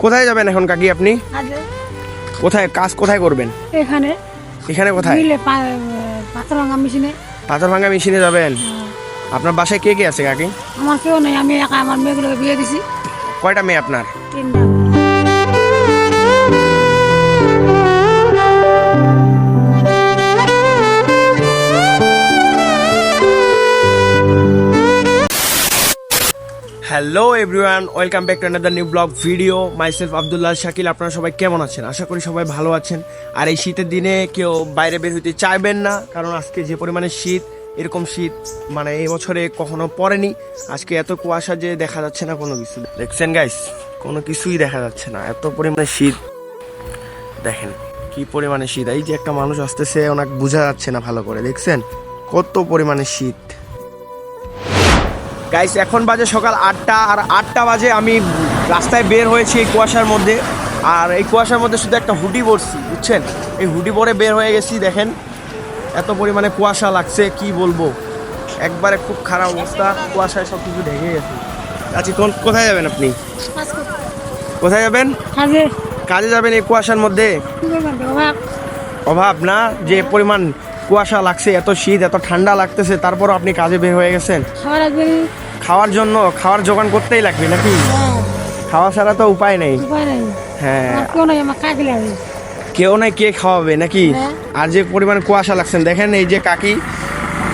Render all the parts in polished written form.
কোথায় যাবেন এখন কাকি আপনি? কোথায় কাজ কোথায় করবেন? এখানে। এখানে কোথায়? পাথর ভাঙা মেশিনে। পাথর ভাঙা মেশিনে যাবেন? আপনার বাসায় কে কে আছে কাকি? আমার কেউ নেই, আমি একা আমার মেয়েগুলোকে বিয়ে দিছি। কয়টা মেয়ে আপনার? 3টা। Hello everyone, welcome back to another new blog video. Myself Abdullah Shakil. আপনারা সবাই কেমন আছেন? আশা করি সবাই ভালো আছেন। আর এই শীতের দিনে কেউ বাইরে বের হইতে চাইবেন না, কারণ আজকে যে পরিমাণে শীত, এরকম শীত মানে এই বছরে কখনো পড়েনি। আজকে এত কুয়াশা যে দেখা যাচ্ছে না কোনো কিছু। দেখছেন গাইস, কোনো কিছুই দেখা যাচ্ছে না, এত পরিমাণে শীত। দেখেন কি পরিমাণে শীত। এই যে একটা মানুষ আসতেছে, ওনাকে বোঝা যাচ্ছে না ভালো করে। দেখছেন কত পরিমাণে শীত। গাইস এখন বাজে সকাল 8টা, আর 8টা বাজে আমি রাস্তায় বের হয়েছি এই কুয়াশার মধ্যে। আর এই কুয়াশার মধ্যে শুধু একটা হুডি পরছি, বুঝছেন? এই হুডি পরে বের হয়ে গেছি। দেখেন এত পরিমাণে কুয়াশা লাগছে, কি বলবো, একবারে খুব খারাপ অবস্থা। কুয়াশায় সব কিছু ঢেকে গেছে। আচ্ছা কোথায় যাবেন আপনি? কোথায় যাবেন? কাজে যাবেন এই কুয়াশার মধ্যে? অভাব না, যে পরিমাণ কুয়াশা লাগছে, এত শীত, এত ঠান্ডা লাগতেছে, তারপর আপনি কাজে বের হয়ে গেছেন খাওয়ার জন্য। খাওয়ার জোগান করতেই লাগবে নাকি? খাওয়া ছাড়া তো উপায় নেই। হ্যাঁ, কেউ নাই, কে খাওয়াবে নাকি? আর যে পরিমাণ কুয়াশা লাগছেন, দেখেন এই যে কাকি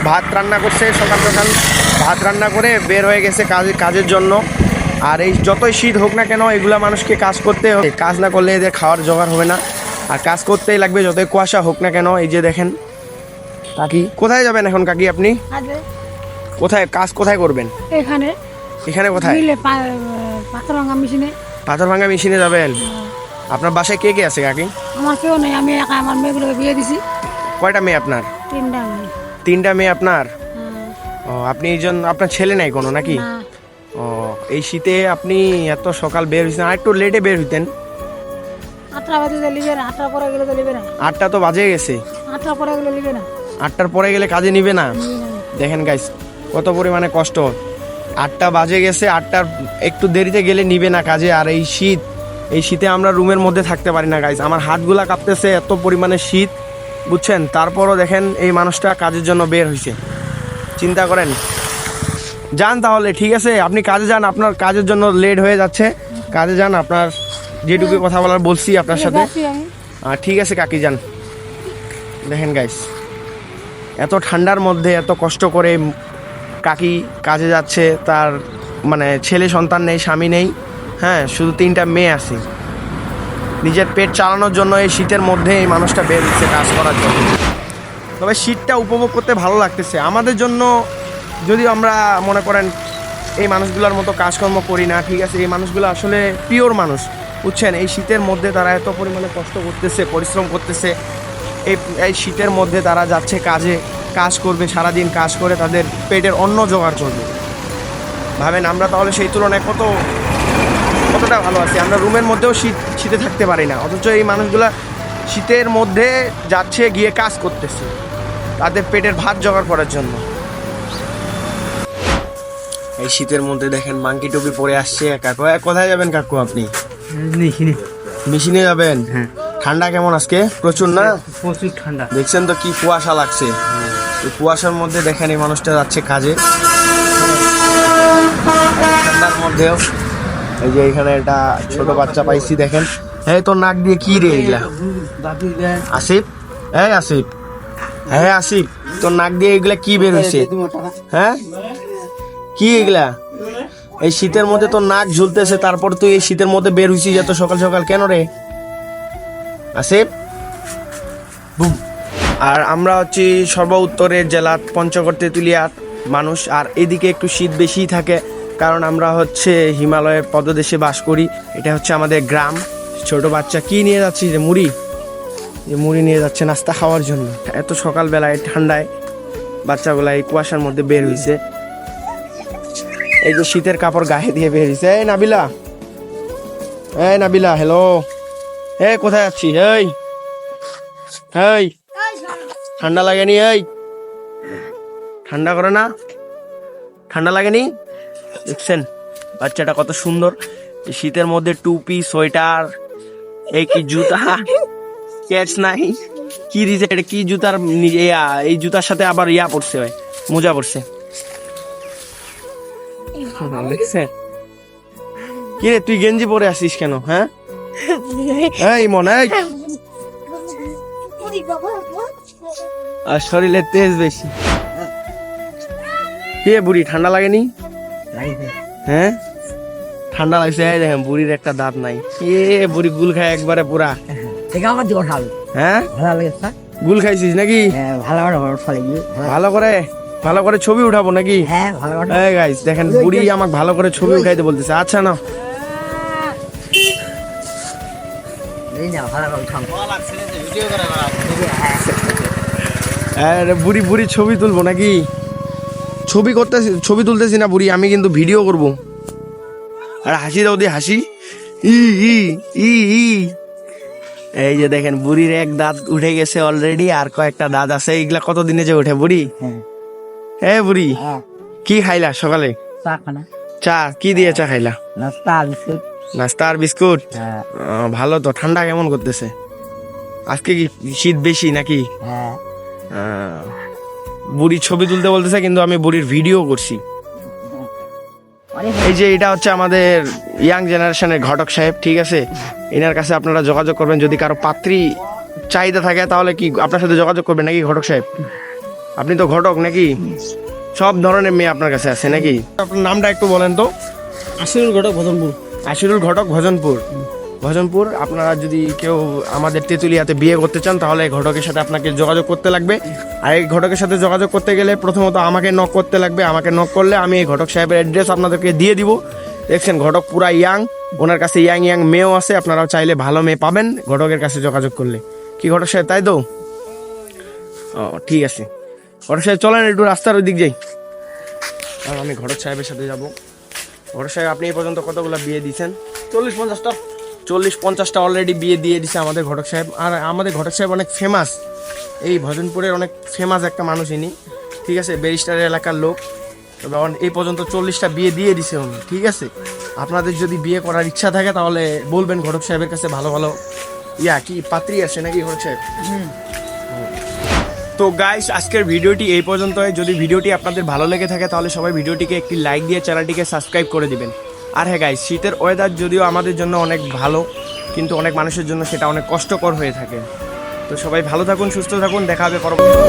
ভাত রান্না করছে, সকাল সকাল ভাত রান্না করে বের হয়ে গেছে কাজের জন্য। আর এই যতই শীত হোক না কেন, এগুলা মানুষকে কাজ করতে হবে। কাজ না করলে এদের খাওয়ার জোগাড় হবে না, আর কাজ করতেই লাগবে যতই কুয়াশা হোক না কেন। এই যে দেখেন কাকি, কোথায় যাবেন এখন কাকি আপনি? কোথায় কাজ কোথায় করবেন? এখানে। এখানে কোথায়? পাথর ভাঙা মেশিনে। পাথর ভাঙা মেশিনে যাবেন? আপনার বাসায় কে কে আছে কাকি? আমার কেউ নেই, আমি একা আমার মেয়েগুলোকে বিয়ে দিছি। কয়টা মেয়ে আপনার? 3টা মেয়ে। 3টা মেয়ে আপনার? ও, আপনি এই জন্য আপনার ছেলে নাই কোনো নাকি? না। ও, এই শীতে আপনি এত সকাল বের হয়েছেন, আর একটু লেটে বের হইতেন। 8টা বাজে লিবে না, 8টার পরে গেলে তো লিবে না। 8টা তো বাজে গেছে। 8টার পরে গেলে লিবে না। 8টার পরে গেলে কাজে নিবে না? দেখেন গাইস কত পরিমাণে কষ্ট। 8টা বাজে গেছে, 8টার একটু দেরিতে গেলে নিবে না কাজে। আর এই শীত, এই শীতে আমরা রুমের মধ্যে থাকতে পারি না গাইস। আমার হাতগুলা কাঁপতেছে, এত পরিমাণে শীত, বুঝছেন? তারপরও দেখেন এই মানুষটা কাজের জন্য বের হয়েছে। চিন্তা করেন। যান তাহলে, ঠিক আছে, আপনি কাজে যান। আপনার কাজের জন্য লেট হয়ে যাচ্ছে, কাজে যান। আপনার যেটুকু কথা বলার বলছি আপনার সাথে। ঠিক আছে কাকি, যান। দেখেন গাইস এত ঠান্ডার মধ্যে এত কষ্ট করে কাকি কাজে যাচ্ছে। তার মানে ছেলে সন্তান নেই, স্বামী নেই, হ্যাঁ, শুধু 3টা মেয়ে আছে। নিজের পেট চালানোর জন্য এই শীতের মধ্যে এই মানুষটা বের হচ্ছে কাজ করার জন্য। তবে শীতটা উপভোগ করতে ভালো লাগতেছে আমাদের জন্য। যদিও আমরা মনে করেন এই মানুষগুলোর মতো কাজকর্ম করি না, ঠিক আছে, এই মানুষগুলো আসলে পিওর মানুষ, বুঝছেন? এই শীতের মধ্যে তারা এত পরিমাণে কষ্ট করতেছে, পরিশ্রম করতেছে। এই শীতের মধ্যে তারা যাচ্ছে কাজে, কাজ করবে, সারাদিন কাজ করে তাদের পেটের অন্ন জোগাড় করবে। ভাবেন আমরা তাহলে সেই তুলনায় কতটা ভালো আছি। আমরা রুমের মধ্যেও শীতে থাকতে পারি না, অথচ এই মানুষগুলা শীতের মধ্যে যাচ্ছে, গিয়ে কাজ করতেছে তাদের পেটের ভাত জোগাড় করার জন্য। এই শীতের মধ্যে দেখেন মাংকি টুপি পরে আসছে কাকু। কোথায় যাবেন কাকু আপনি? মেশিনে যাবেন? হ্যাঁ। ঠান্ডা কেমন আজকে? প্রচুর না? প্রচুর ঠান্ডা। দেখছেন তো কি কুয়াশা লাগছে। এই কুয়াশার মধ্যে দেখেন এই মানুষটা যাচ্ছে কাজে, ঠান্ডার মধ্যেও। এই যে এখানে একটা ছোট বাচ্চা পাইছি, দেখেন। হ্যাঁ, তোর নাক দিয়ে কি রে এগুলা? আসিফ, হ্যাঁ আসিফ, হ্যাঁ আসিফ, তোর নাক দিয়ে এগুলা কি বের হয়েছে? হ্যাঁ, কি এগুলা? এই শীতের মধ্যে তোর নাক ঝুলতেছে, তারপর তুই এই শীতের মধ্যে বের হয়েছিস এত সকাল সকাল কেন রে আসিফ? আর আমরা হচ্ছি সর্ব উত্তরের জেলা পঞ্চগড় তেঁতুলিয়ার মানুষ। আর এদিকে একটু শীত বেশিই থাকে, কারণ আমরা হচ্ছে হিমালয়ের পদদেশে বাস করি। এটা হচ্ছে আমাদের গ্রাম। ছোট বাচ্চা কি নিয়ে যাচ্ছি? যে মুড়ি, যে মুড়ি নিয়ে যাচ্ছে নাস্তা খাওয়ার জন্য। এত সকালবেলায় ঠান্ডায় বাচ্চাগুলা এই কুয়াশার মধ্যে বের হয়েছে। এই যে শীতের কাপড় গায়ে দিয়ে বের হয়েছে। এই নাবিলা, এই নাবিলা, হ্যালো, এই কোথায় যাচ্ছিস? এই এই ঠান্ডা লাগেনি? এই ঠান্ডা করে না? ঠান্ডা লাগেনি? দেখছেন বাচ্চাটা কত সুন্দর, এই শীতের মধ্যে টুপি সোয়েটার, এই কি জুতা, ক্যাটস নাই, কি দিছে এটা, কি জুতার এই জুতার সাথে আবার ইয়া পড়ছে, ভাই মোজা পড়ছে। দেখছেন কি রে, তুই গেঞ্জি পরে আসিস কেন? হ্যাঁ এই মন, এই আর শরীরে তেজ বেশি। কি রে বুড়ি, ঠান্ডা লাগেনি? হ্যাঁ ঠান্ডা লাগছে। এই দেখেন বুড়ির একটা দাঁত নাই। এ বুড়ি গুল খায় একবারে পুরা। হ্যাঁ গুল খাইছিস নাকি? ভালো করে ছবি উঠাবো নাকি? এই গাইস দেখেন বুড়ি আমাকে ভালো করে ছবি উঠাইতে বলতেছে। আচ্ছা না বুড়ি বুড়ি ছবি তুলবো নাকি? ছবি তুলতেছি না বুড়ি, আমি কিন্তু ভিডিও করব। আর হাসি দাও দি, হাসি। ই ই ই ই এই যে দেখেন বুড়ির এক দাঁত উঠে গেছে অলরেডি, আর কয়েকটা দাঁত আছে। এইগুলা কতদিনে যে ওঠে বুড়ি? হ্যাঁ বুড়ি কি খাইলা সকালে? চা? কি দিয়ে চা খাইলা? নাস্তা আর বিস্কুট। ভালো তো। ঠান্ডা কেমন করতেছে আজকে? কি শীত বেশি নাকি? বুড়ির ছবি তুলতে বলতেছে কিন্তু আমি বুড়ির ভিডিও করছি। এই যে এটা হচ্ছে আমাদের ইয়াং জেনারেশনের ঘটক সাহেব, ঠিক আছে? এনার কাছে আপনারা যোগাযোগ করবেন যদি কারো পাত্রী চাহিদা থাকে, তাহলে কি আপনার সাথে যোগাযোগ করবেন নাকি ঘটক সাহেব? আপনি তো ঘটক নাকি? সব ধরনের মেয়ে আপনার কাছে আছে নাকি? আপনার নামটা একটু বলেন তো। আশিরুল ঘটক ভজনপুর। আশিরুল ঘটক ভজনপুর। আপনারা যদি কেউ আমাদের তেঁতুলিয়াতে বিয়ে করতে চান তাহলে এই ঘটকের সাথে আপনাকে যোগাযোগ করতে লাগবে। আর এই ঘটকের সাথে যোগাযোগ করতে গেলে প্রথমত আমাকে নক করতে লাগবে। আমাকে নক করলে আমি এই ঘটক সাহেবের অ্যাড্রেস আপনাদেরকে দিয়ে দিব। দেখছেন ঘটক পুরা ইয়াং, ওনার কাছে ইয়াং মেয়েও আছে। আপনারাও চাইলে ভালো মেয়ে পাবেন ঘটকের কাছে যোগাযোগ করলে। কি ঘটক সাহেব, তাই তো? ও ঠিক আছে ঘটক সাহেব, চলেন একটু রাস্তার ওই দিক যাই। আর আমি ঘটক সাহেবের সাথে যাব। ঘটক সাহেব আপনি এই পর্যন্ত কতগুলো বিয়ে দিয়েছেন? 40-50টা। 40-50টা অলরেডি বিয়ে দিয়ে দিছে আমাদের ঘটক সাহেব। আর আমাদের ঘটক সাহেব অনেক ফেমাস, এই ভজনপুরের অনেক ফেমাস একটা মানুষ ইনি, ঠিক আছে? ব্যারিস্টার এলাকার লোক। তবে এই পর্যন্ত 40টা বিয়ে দিয়ে দিছে উনি, ঠিক আছে? আপনাদের যদি বিয়ে করার ইচ্ছা থাকে তাহলে বলবেন ঘটক সাহেবের কাছে। ভালো ভালো কি পাত্রী আছে নাকি ঘটক সাহেব? তো গাইস আজকের ভিডিওটি এই পর্যন্তই। যদি ভিডিওটি আপনাদের ভালো লেগে থাকে তাহলে সবাই ভিডিওটিকে একটি লাইক দিয়ে চ্যানেলটিকে সাবস্ক্রাইব করে দিবেন। আর হ্যাঁ গাইস, শীতের ওয়েদার যদিও আমাদের জন্য অনেক ভালো, কিন্তু অনেক মানুষের জন্য সেটা অনেক কষ্টকর হয়ে থাকে। তো সবাই ভালো থাকুন, সুস্থ থাকুন, দেখা হবে পরবর্তী।